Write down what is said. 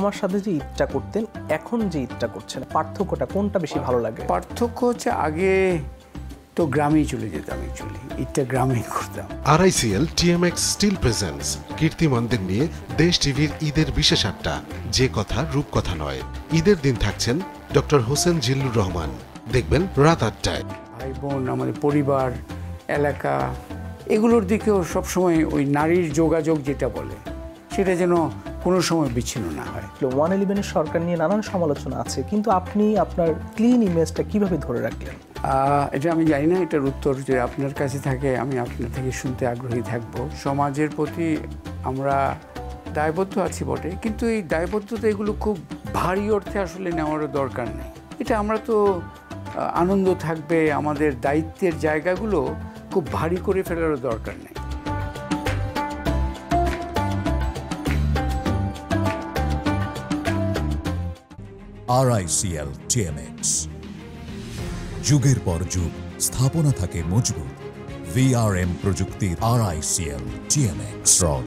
মামার সাথে যে ঈদটা করতেন এখন যে ঈদটা করছেন পার্থক্যটা কোনটা বেশি ভালো লাগে? পার্থক্য হচ্ছে আগে তো গ্রামেই চলে যেতাম, অ্যাকচুয়ালি ঈদটা গ্রামেই করতাম। RICL TMX স্টিল প্রেজেন্স কীর্তিমানদের নিয়ে দেশ টিভির ঈদের বিশেষ আড্ডা, যে কথা রূপকথা নয়। ঈদের দিন থাকছেন ডক্টর হোসেন জিল্লুর রহমান, দেখবেন রাত 8টায়। ভাই বোন, আমাদের পরিবার, এলাকা, এগুলোর দিকেও সবসময় ওই নারীর যোগাযোগ যেটা বলে সেটা যেন কোনো সময় বিচ্ছিন্ন না হয়। 111 সরকার নিয়ে নানান সমালোচনা আছে, কিন্তু আপনি আপনার ক্লিন ইমেজটা কিভাবে ধরে রাখলেন? এটা আমি জানি না, এটার উত্তর যে আপনার কাছে থাকে আমি আপনার থেকে শুনতে আগ্রহী থাকব। সমাজের প্রতি আমরা দায়বদ্ধ আছি বটে, কিন্তু এই দায়বদ্ধতা এগুলো খুব ভারী অর্থে আসলে নেওয়ারও দরকার নেই। এটা আমরা তো আনন্দ থাকবে, আমাদের দায়িত্বের জায়গাগুলো খুব ভারী করে ফেলারও দরকার নেই। RICL TMX, যুগের পর যুগ স্থাপনা থাকে মজবুত। VRM প্রযুক্তির RICL TMX রড